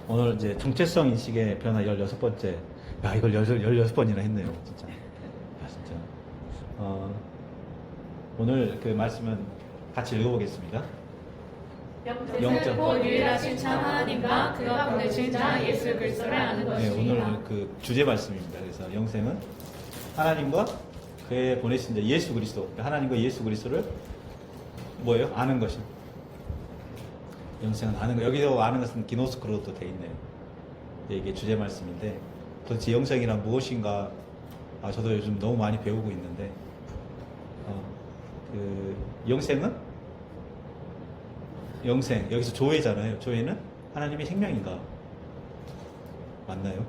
오늘 이제 정체성 인식의 변화 16번째. 야, 이걸 16번이나 했네요. 진짜. 야, 진짜. 오늘 그 말씀은 같이 읽어보겠습니다. 영적 곧 유일하신 참 하나님과 그가 보내신 자 예수 그리스도를 아는 네, 것입니다. 오늘 그 주제 말씀입니다. 그래서 영생은 하나님과 그의 보내신 자 예수 그리스도, 하나님과 예수 그리스도를 뭐예요? 아는 것입니다. 영생은 아는 것. 여기서 아는 것은 기노스코로도 돼 있네요. 이게 주제 말씀인데 도대체 영생이란 무엇인가? 저도 요즘 너무 많이 배우고 있는데 그 영생은 영생 여기서 조회잖아요. 조회는 하나님의 생명인가? 맞나요?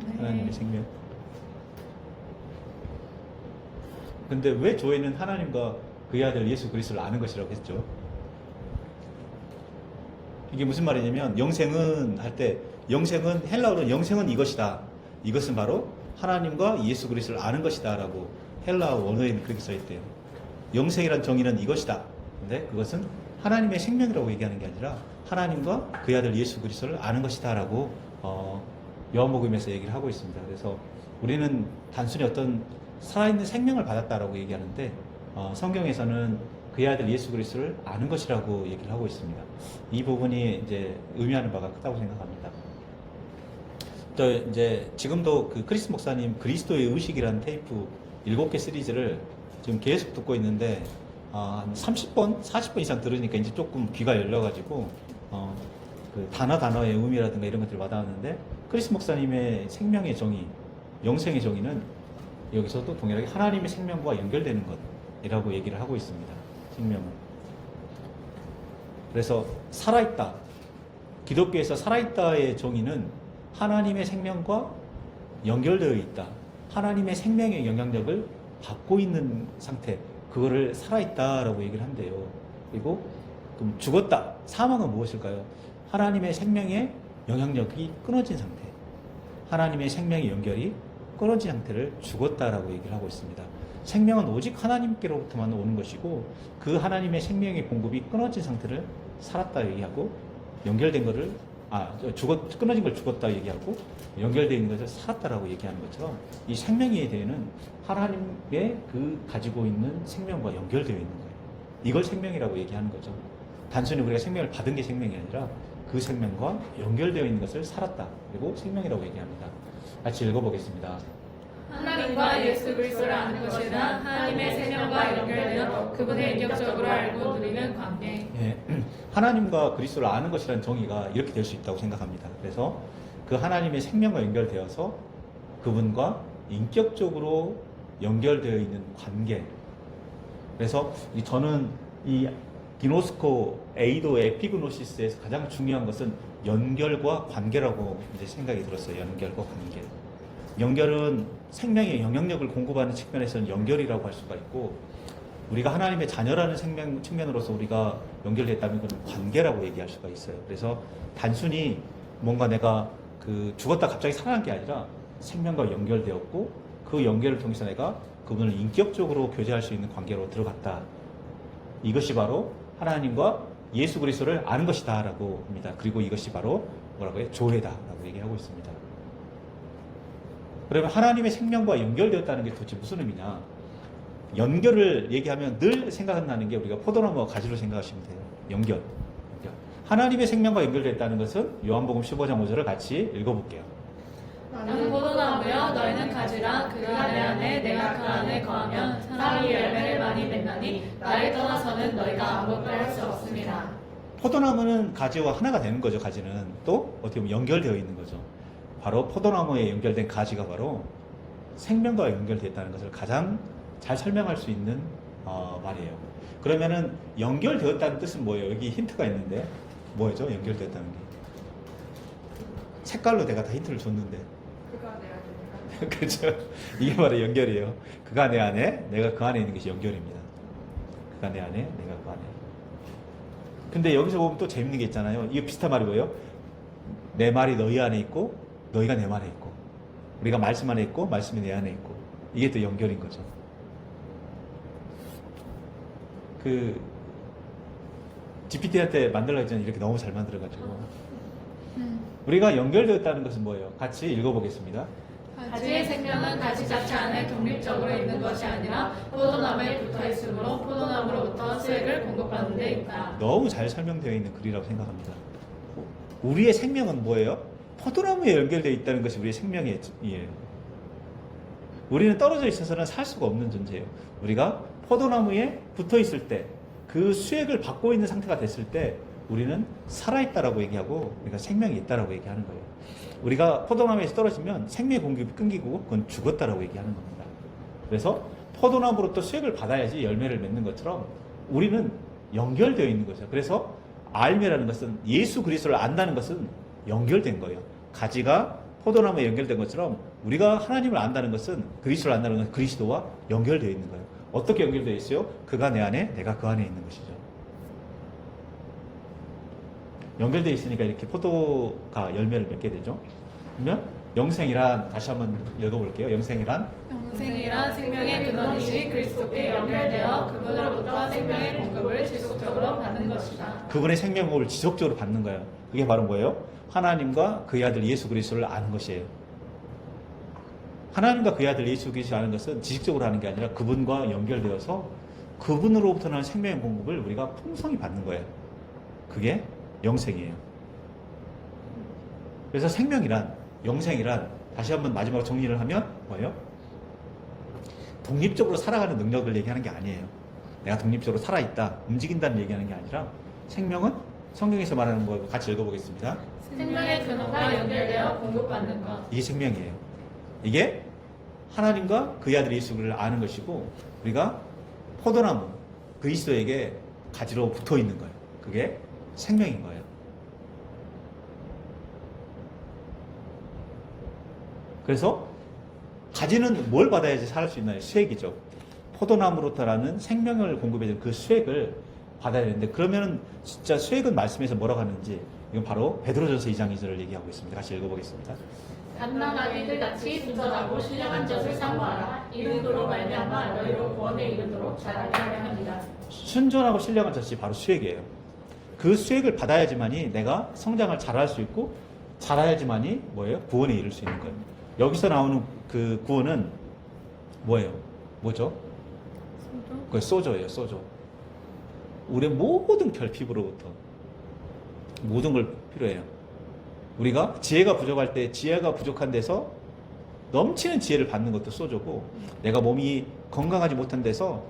네. 하나님의 생명. 근데 왜 조회는 하나님과 그의 아들 예수 그리스도를 아는 것이라고 했죠? 이게 무슨 말이냐면 영생은 할 때 영생은 헬라어로 영생은 이것이다. 이것은 바로 하나님과 예수 그리스도를 아는 것이다 라고 헬라어 원어에는 그렇게 써있대요. 영생이란 정의는 이것이다. 근데 그것은 하나님의 생명이라고 얘기하는 게 아니라 하나님과 그의 아들 예수 그리스도를 아는 것이다 라고 요한복음에서 얘기를 하고 있습니다. 그래서 우리는 단순히 어떤 살아있는 생명을 받았다라고 얘기하는데 성경에서는 그의 아들 예수 그리스도를 아는 것이라고 얘기를 하고 있습니다. 이 부분이 이제 의미하는 바가 크다고 생각합니다. 또 이제 지금도 그 크리스 목사님 그리스도의 의식이라는 테이프 7개 시리즈를 지금 계속 듣고 있는데 한 30번, 40번 이상 들으니까 이제 조금 귀가 열려가지고 그 단어의 의미라든가 이런 것들이 와닿았는데 크리스 목사님의 생명의 정의, 영생의 정의는 여기서도 동일하게 하나님의 생명과 연결되는 것이라고 얘기를 하고 있습니다. 생명은. 그래서 살아있다. 기독교에서 살아있다의 정의는 하나님의 생명과 연결되어 있다. 하나님의 생명의 영향력을 받고 있는 상태. 그거를 살아있다라고 얘기를 한대요. 그리고 그럼 죽었다. 사망은 무엇일까요? 하나님의 생명의 영향력이 끊어진 상태. 하나님의 생명의 연결이 끊어진 상태를 죽었다라고 얘기를 하고 있습니다. 생명은 오직 하나님께로부터만 오는 것이고 그 하나님의 생명의 공급이 끊어진 상태를 살았다 얘기하고 연결된 것을 끊어진 걸 죽었다 얘기하고 연결되어 있는 것을 살았다라고 얘기하는 것처럼 이 생명에 대해는 하나님의 그 가지고 있는 생명과 연결되어 있는 거예요. 이걸 생명이라고 얘기하는 거죠. 단순히 우리가 생명을 받은 게 생명이 아니라 그 생명과 연결되어 있는 것을 살았다. 그리고 생명이라고 얘기합니다. 같이 읽어보겠습니다. 하나님과 예수 그리스도를 아는 것이나 하나님의 생명과 연결되어 그분을 인격적으로 알고 누리는 관계. 예, 하나님과 그리스도를 아는 것이라는 정의가 이렇게 될 수 있다고 생각합니다. 그래서 그 하나님의 생명과 연결되어서 그분과 인격적으로 연결되어 있는 관계. 그래서 저는 이 기노스코 에이도 에피그노시스에서 가장 중요한 것은 연결과 관계라고 이제 생각이 들었어요. 연결과 관계. 연결은 생명의 영향력을 공급하는 측면에서는 연결이라고 할 수가 있고 우리가 하나님의 자녀라는 생명 측면으로서 우리가 연결됐다면 그건 관계라고 얘기할 수가 있어요. 그래서 단순히 뭔가 내가 그 죽었다 갑자기 살아난 게 아니라 생명과 연결되었고 그 연결을 통해서 내가 그분을 인격적으로 교제할 수 있는 관계로 들어갔다. 이것이 바로 하나님과 예수 그리스도를 아는 것이다 라고 합니다. 그리고 이것이 바로 뭐라고 해요? 조회다 라고 얘기하고 있습니다. 그러면 하나님의 생명과 연결되었다는 게 도대체 무슨 의미냐? 연결을 얘기하면 늘 생각나는 게 우리가 포도나무와 가지로 생각하시면 돼요. 연결. 하나님의 생명과 연결됐다는 것은 요한복음 15장 5절을 같이 읽어볼게요. 나는 포도나무여 너희는 가지라. 그가 내 안에 내가 그 안에 거하면 사람이 열매를 많이 맺나니 나를 떠나서는 너희가 아무것도 할 수 없습니다. 포도나무는 가지와 하나가 되는 거죠. 가지는 또 어떻게 보면 연결되어 있는 거죠. 바로 포도나무에 연결된 가지가 바로 생명과 연결됐다는 것을 가장 잘 설명할 수 있는 말이에요. 그러면은 연결되었다는 뜻은 뭐예요? 여기 힌트가 있는데 뭐죠? 연결되었다는 게 색깔로 내가 다 힌트를 줬는데 그가 내 안에 그렇죠? 이게 바로 연결이에요. 그가 내 안에 내가 그 안에 있는 것이 연결입니다. 그가 내 안에 내가 그 안에. 근데 여기서 보면 또 재밌는 게 있잖아요. 이게 비슷한 말이 뭐예요? 내 말이 너희 안에 있고 너희가 내 안에 있고 우리가 말씀 안에 있고 말씀이 내 안에 있고 이게 또 연결인 거죠. 그 GPT한테 만들려고 했잖아요. 이렇게 너무 잘 만들어가지고 우리가 연결되었다는 것은 뭐예요? 같이 읽어보겠습니다. 가지의 생명은 가지 자체 안에 독립적으로 있는 것이 아니라 포도나무에 붙어 있으므로 포도나무로부터 수액을 공급하는 데 있다. 너무 잘 설명되어 있는 글이라고 생각합니다. 우리의 생명은 뭐예요? 포도나무에 연결되어 있다는 것이 우리의 생명이에요. 우리는 떨어져 있어서는 살 수가 없는 존재예요. 우리가 포도나무에 붙어 있을 때, 그 수액을 받고 있는 상태가 됐을 때 우리는 살아있다라고 얘기하고 우리가 생명이 있다라고 얘기하는 거예요. 우리가 포도나무에서 떨어지면 생명의 공급이 끊기고 그건 죽었다라고 얘기하는 겁니다. 그래서 포도나무로부터 수액을 받아야지 열매를 맺는 것처럼 우리는 연결되어 있는 거죠. 그래서 알매라는 것은 예수 그리스도를 안다는 것은 연결된 거예요. 가지가 포도나무에 연결된 것처럼 우리가 하나님을 안다는 것은 그리스도를 안다는 것은 그리스도와 연결되어 있는 거예요. 어떻게 연결되어 있어요? 그가 내 안에, 내가 그 안에 있는 것이죠. 연결되어 있으니까 이렇게 포도가 열매를 맺게 되죠. 그러면 영생이란, 다시 한번 읽어볼게요. 영생이란 영생이란 생명의 근원이시 그리스도께 연결되어 그분으로부터 생명의 공급을 지속적으로 받는 것이다. 그분의 생명을 지속적으로 받는 거예요. 그게 바로 뭐예요? 하나님과 그의 아들 예수 그리스도를 아는 것이에요. 하나님과 그의 아들 예수 그리스도를 아는 것은 지식적으로 하는 게 아니라 그분과 연결되어서 그분으로부터 나는 생명의 공급을 우리가 풍성히 받는 거예요. 그게 영생이에요. 그래서 생명이란, 영생이란, 다시 한번 마지막으로 정리를 하면 뭐예요? 독립적으로 살아가는 능력을 얘기하는 게 아니에요. 내가 독립적으로 살아있다, 움직인다는 얘기하는 게 아니라 생명은 성경에서 말하는 거 같이 읽어보겠습니다. 생명의 근원과 연결되어 공급받는 것. 이게 생명이에요. 이게 하나님과 그의 아들 예수를 아는 것이고 우리가 포도나무 그리스도에게 가지로 붙어 있는 거예요. 그게 생명인 거예요. 그래서 가지는 뭘 받아야지 살 수 있나요? 수액이죠. 포도나무로부터라는 생명을 공급해주는 그 수액을 받아야 되는데, 그러면 진짜 수액은 말씀에서 뭐라고 하는지, 이건 바로 베드로전서 2장 2절을 얘기하고 있습니다. 같이 읽어보겠습니다. 갓난아기들 같이 순전하고 신령한 젖을 사모하라. 이는 그로 말미암아 너희로 구원에 이르도록 자라게 하려 합니다. 순전하고 신령한 젖이 바로 수액이에요. 그 수액을 받아야지만이 내가 성장을 잘할 수 있고, 잘해야지만이 뭐예요? 구원에 이를 수 있는 거예요. 여기서 나오는 그 구원은 뭐예요? 뭐죠? 그게 소저예요. 소저. 우리의 모든 결핍으로부터 모든 걸 필요해요. 우리가 지혜가 부족할 때, 지혜가 부족한 데서 넘치는 지혜를 받는 것도 소저고, 내가 몸이 건강하지 못한 데서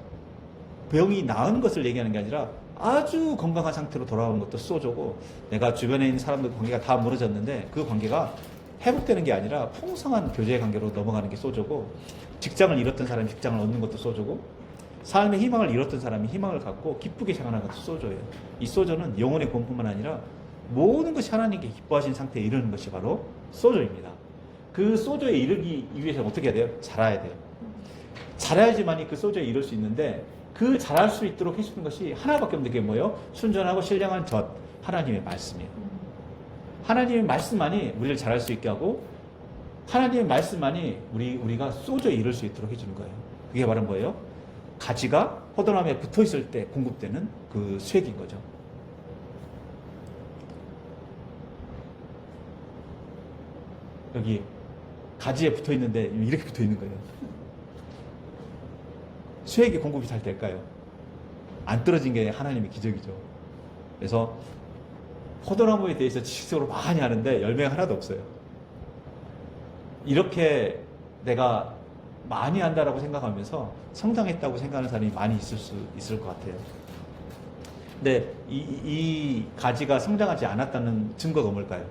병이 나은 것을 얘기하는 게 아니라 아주 건강한 상태로 돌아오는 것도 소저고, 내가 주변에 있는 사람들 관계가 다 무너졌는데 그 관계가 회복되는 게 아니라 풍성한 교제의 관계로 넘어가는 게 소저고, 직장을 잃었던 사람이 직장을 얻는 것도 소저고, 삶의 희망을 잃었던 사람이 희망을 갖고 기쁘게 생활하는 것도 소저예요. 이 소저는 영혼의 구원뿐만 아니라 모든 것이 하나님께 기뻐하신 상태에 이르는 것이 바로 소저입니다. 그 소저에 이르기 위해서 어떻게 해야 돼요? 자라야 돼요. 자라야지만이 그 소저에 이룰 수 있는데, 그 자랄 수 있도록 해주는 것이 하나밖에 없는 게 뭐예요? 순전하고 신령한 젖, 하나님의 말씀이에요. 하나님의 말씀만이 우리를 자랄 수 있게 하고, 하나님의 말씀만이 우리가 소저에 이룰 수 있도록 해주는 거예요. 그게 바로 뭐예요? 가지가 포도나무에 붙어 있을 때 공급되는 그 수액인 거죠. 여기 가지에 붙어 있는데 이렇게 붙어 있는 거예요. 수액이 공급이 잘 될까요? 안 떨어진 게 하나님의 기적이죠. 그래서 포도나무에 대해서 지식적으로 많이 아는데 열매가 하나도 없어요. 이렇게 내가 많이 안다라고 생각하면서 성장했다고 생각하는 사람이 많이 있을 것 같아요. 근데 이 가지가 성장하지 않았다는 증거가 뭘까요?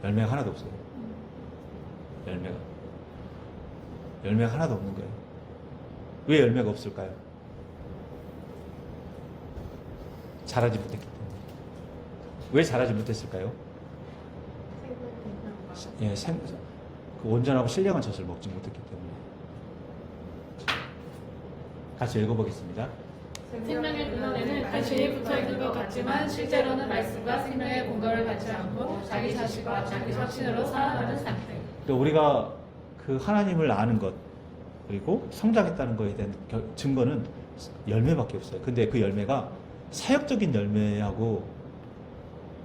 열매가 하나도 없어요. 열매가 하나도 없는 거예요. 왜 열매가 없을까요? 자라지 못했기 때문에. 왜 자라지 못했을까요? 예, 그 온전하고 신령한 젖을 먹지 못했기 때문에. 같이 읽어보겠습니다. 생명의 근원에는 간신히 붙어있는 것 같지만 실제로는 말씀과 생명의 공급을 받지 않고 자기 자신과 자기 확신으로 살아가는 상태. 그러니까 우리가 그 하나님을 아는 것, 그리고 성장했다는 것에 대한 증거는 열매밖에 없어요. 근데 그 열매가 사역적인 열매하고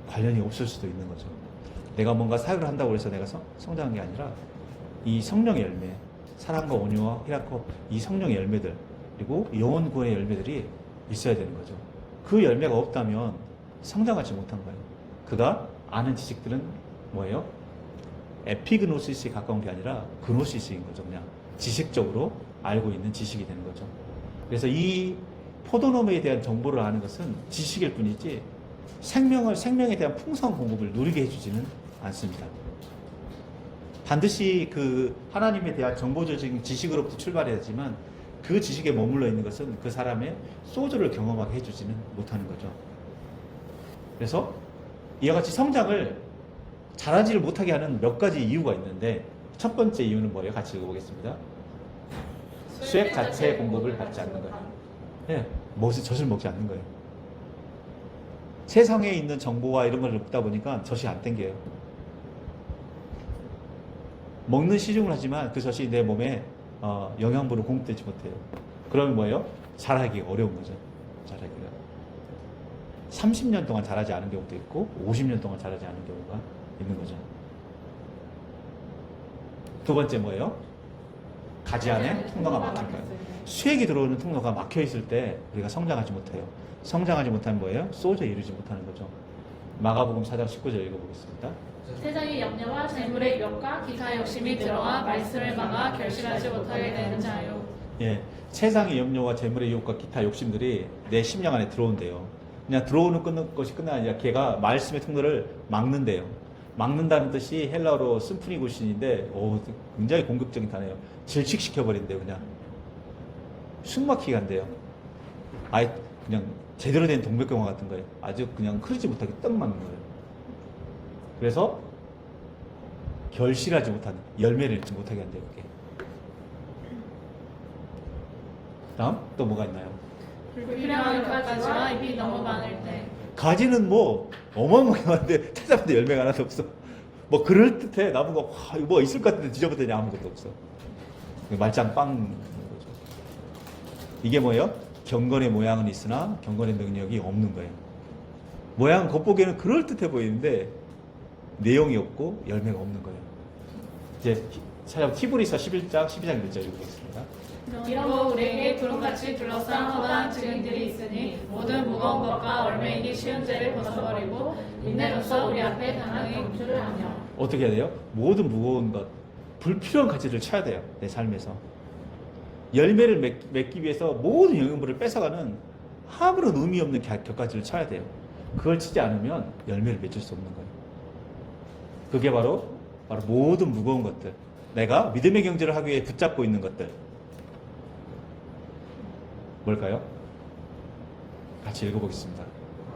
관련이 없을 수도 있는 거죠. 내가 뭔가 사역을 한다고 해서 내가 성장한 게 아니라 이 성령의 열매, 사랑과 온유와 희락과 이 성령의 열매들, 그리고 영혼 구원의 열매들이 있어야 되는 거죠. 그 열매가 없다면 성장하지 못한 거예요. 그가 아는 지식들은 뭐예요? 에피그노시스에 가까운 게 아니라 그노시스인 거죠. 그냥 지식적으로 알고 있는 지식이 되는 거죠. 그래서 이 포도나무에 대한 정보를 아는 것은 지식일 뿐이지 생명에 대한 풍성한 공급을 누리게 해주지는 않습니다. 반드시 그 하나님에 대한 정보적인 지식으로부터 출발해야지만 그 지식에 머물러 있는 것은 그 사람의 소조를 경험하게 해주지는 못하는 거죠. 그래서 이와 같이 성장을 잘하지를 못하게 하는 몇 가지 이유가 있는데 첫 번째 이유는 뭐예요? 같이 읽어보겠습니다. 수액 자체의 공급을 받지 않는 거예요. 네, 젖을 먹지 않는 거예요. 세상에 있는 정보와 이런 걸 먹다 보니까 젖이 안 땡겨요. 먹는 시중을 하지만 그 젖이 내 몸에 영양분을 공급되지 못해요. 그러면 뭐예요? 자라기가 어려운 거죠. 자라기가 30년 동안 자라지 않은 경우도 있고 50년 동안 자라지 않은 경우가 있는 거죠. 두 번째 뭐예요? 가지 안에 통로가 막힌 거예요. 수액이 들어오는 통로가 막혀 있을 때 우리가 성장하지 못해요. 성장하지 못하면 뭐예요? 소조에 이르지 못하는 거죠. 마가복음 4장 19절 읽어보겠습니다. 세상의 염려와 재물의 유혹과 기타 욕심이 들어와 말씀을 막아 결실하지 못하게 되는 자요. 예, 세상의 염려와 재물의 유혹과 기타 욕심들이 내 심령 안에 들어온대요. 그냥 들어오는 것이 끝나 아니라 걔가 말씀의 통로를 막는데요. 막는다는 뜻이 헬라어로 심프니구신인데 굉장히 공격적인 단어예요. 질식시켜버린대요. 그냥 숨막히게 한대요. 아예 그냥 제대로 된 동백경화 같은 거예요. 아주 그냥 흐르지 못하게 떡 막는 거예요. 그래서 결실하지 못하는, 열매를 맺지 못하게 한대요. 그게. 다음 또 뭐가 있나요? 불필요한 가지와 잎이 너무 많을 때. 가지는 뭐 어마어마하게 많은데 찾아봤는데 열매가 하나도 없어. 뭐 그럴듯해. 나무가 이거 뭐 있을 것 같은데 뒤져봤더니 아무것도 없어. 말짱 빵 거죠. 이게 뭐예요? 경건의 모양은 있으나 경건의 능력이 없는 거예요. 모양은 겉보기에는 그럴듯해 보이는데 내용이 없고 열매가 없는 거예요. 이제 찾아보면 히브리서 11장 12장 1절 읽어보겠습니다. 이러고 우리에게 구름같이 둘러싼 허다한 증인들이 있으니 모든 무거운 것과 얼매이기 쉬운 죄를 벗어버리고 인내로서 우리 앞에 당하게 공주를 하며. 어떻게 해야 돼요? 모든 무거운 것, 불필요한 가지를 쳐야 돼요. 내 삶에서. 열매를 맺기 위해서 모든 영양분을 뺏어가는 아무런 의미 없는 격가지를 쳐야 돼요. 그걸 치지 않으면 열매를 맺을 수 없는 거예요. 그게 바로 모든 무거운 것들, 내가 믿음의 경제를 하기 위해 붙잡고 있는 것들, 뭘까요? 같이 읽어보겠습니다.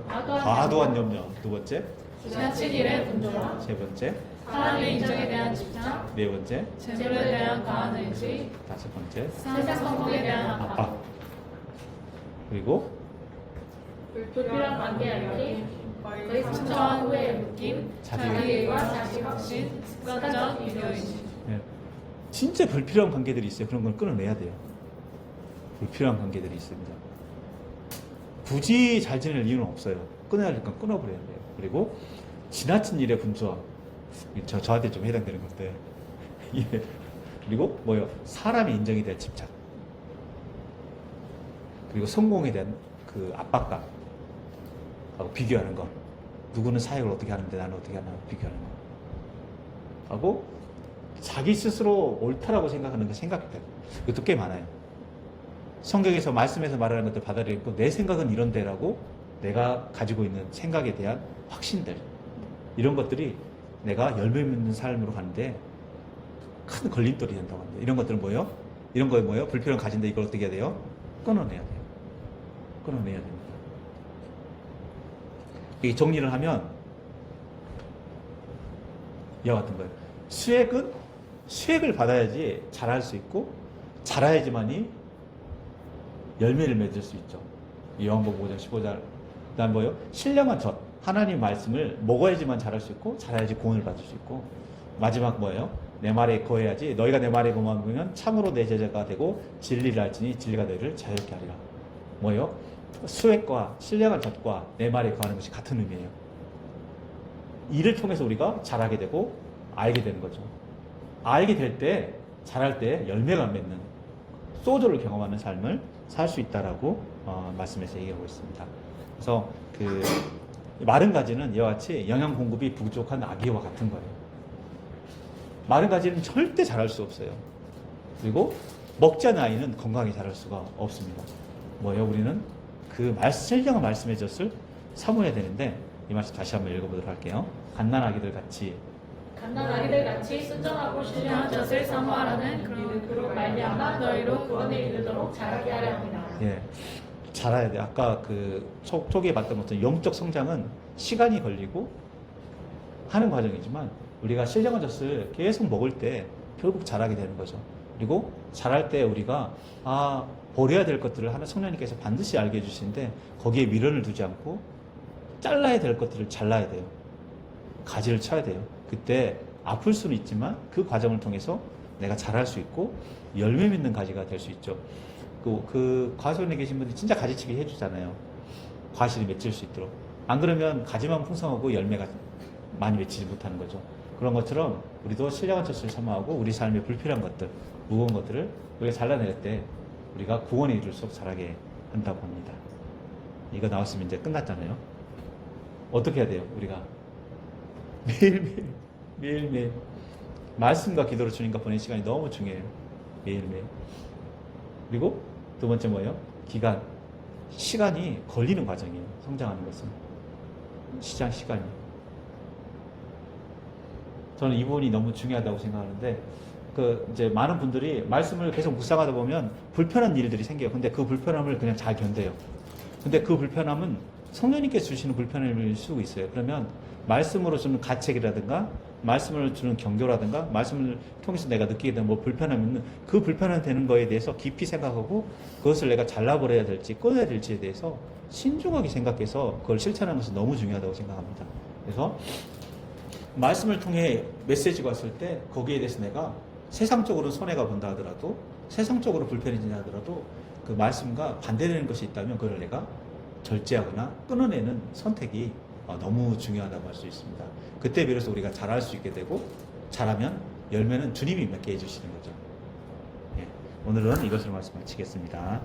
과도한 염려. 두 번째, 지나친 일의 분조와 세 번째, 사람의 인정에 대한 집착, 네 번째, 재물에 대한 과한 의지, 다섯 번째, 세상 성공에 대한 압박, 그리고 불필요한 관계 앓기, 거의 상처와 후회의 느낌, 자기일과 자기 확신, 습관적 이교의식. 네. 진짜 불필요한 관계들이 있어요. 그런 걸 끊어내야 돼요. 불필요한 관계들이 있습니다. 굳이 잘 지낼 이유는 없어요. 끊어야 할 건 끊어버려야 돼요. 그리고 지나친 일에 분주함. 저한테 좀 해당되는 건데. 예. 그리고 뭐요? 사람의 인정에 대한 집착. 그리고 성공에 대한 그 압박감. 하고 비교하는 거. 누구는 사역을 어떻게 하는데 나는 어떻게 하나 비교하는 거. 하고 자기 스스로 옳다라고 생각하는 그 생각들. 이것도 꽤 많아요. 성경에서 말씀에서 말하는 것들 받아들이고 내 생각은 이런데라고 내가 가지고 있는 생각에 대한 확신들, 이런 것들이 내가 열매 맺는 삶으로 가는데 큰 걸림돌이 된다고 합니다. 이런 것들은 뭐예요? 이런 거에 뭐예요? 불필요한 가진데 이걸 어떻게 해야 돼요? 끊어내야 돼요. 끊어내야 됩니다. 이 정리를 하면 이와 같은 거예요. 수액을 받아야지 자랄 수 있고, 자라야지만이 열매를 맺을 수 있죠. 요한복음 5장 15절. 그다음 뭐예요? 신령한 젖. 하나님 말씀을 먹어야지만 자랄 수 있고, 자라야지 구원을 받을 수 있고. 마지막 뭐예요? 내 말에 거해야지. 너희가 내 말에 거하면 참으로 내 제자가 되고 진리를 알지니 진리가 너희를 자유롭게 하리라. 뭐예요? 수액과 신령한 젖과 내 말에 거하는 것이 같은 의미예요. 이를 통해서 우리가 자라게 되고 알게 되는 거죠. 알게 될 때, 자랄 때 열매가 맺는 소조를 경험하는 삶을 살 수 있다라고 말씀에서 얘기하고 있습니다. 그래서 그 마른 가지는 이와 같이 영양 공급이 부족한 아기와 같은 거예요. 마른 가지는 절대 자랄 수 없어요. 그리고 먹지 않은 아이는 건강하게 자랄 수가 없습니다. 뭐예요? 우리는 그 신령한 말씀의 젖을 사모해야 되는데 이 말씀 다시 한번 읽어보도록 할게요. 갓난아기들 같이 갓난아기들 같이 순정하고 신령한 젖을 사모하라는 그로 말미암아 너희로 구원에 이르도록 자라게 하려 합니다. 예, 자라야 돼. 아까 그 초기에 봤던 것처럼 영적 성장은 시간이 걸리고 하는 과정이지만 우리가 신령한 젖을 계속 먹을 때 결국 자라게 되는 거죠. 그리고 자랄 때 우리가 버려야 될 것들을 하나 성령님께서 반드시 알게 해주시는데 거기에 미련을 두지 않고 잘라야 될 것들을 잘라야 돼요. 가지를 쳐야 돼요. 그때 아플 수는 있지만 그 과정을 통해서 내가 자랄 수 있고 열매 맺는 가지가 될 수 있죠. 그 과수원에 계신 분들이 진짜 가지치기 해주잖아요. 과실이 맺힐 수 있도록. 안 그러면 가지만 풍성하고 열매가 많이 맺히지 못하는 거죠. 그런 것처럼 우리도 신령한 젖을 사모하고 우리 삶에 불필요한 것들, 무거운 것들을 우리가 잘라낼 때 우리가 구원에 이룰수록 자라게 한다고 합니다. 이거 나왔으면 이제 끝났잖아요. 어떻게 해야 돼요? 우리가 매일매일 말씀과 기도로 주님과 보내는 시간이 너무 중요해요. 매일매일. 그리고 두 번째 뭐예요? 시간이 걸리는 과정이에요. 성장하는 것은. 시간이. 저는 이 부분이 너무 중요하다고 생각하는데, 이제 많은 분들이 말씀을 계속 묵상하다 보면 불편한 일들이 생겨요. 근데 그 불편함을 그냥 잘 견뎌요. 근데 그 불편함은 성령님께서 주시는 불편함일 수 있어요. 그러면 말씀으로 주는 가책이라든가, 말씀을 주는 경고라든가, 말씀을 통해서 내가 느끼게 되는 불편함이 있는 그 불편함 되는 거에 대해서 깊이 생각하고 그것을 내가 잘라버려야 될지 꺼내야 될지에 대해서 신중하게 생각해서 그걸 실천하는 것이 너무 중요하다고 생각합니다. 그래서 말씀을 통해 메시지가 왔을 때 거기에 대해서 내가 세상적으로 손해가 본다 하더라도, 세상적으로 불편해진다 하더라도 그 말씀과 반대되는 것이 있다면 그걸 내가 절제하거나 끊어내는 선택이 너무 중요하다고 할 수 있습니다. 그때 비로소 우리가 자랄 수 있게 되고, 자라면 열매는 주님이 맺게 해주시는 거죠. 예, 오늘은 이것으로 말씀 마치겠습니다.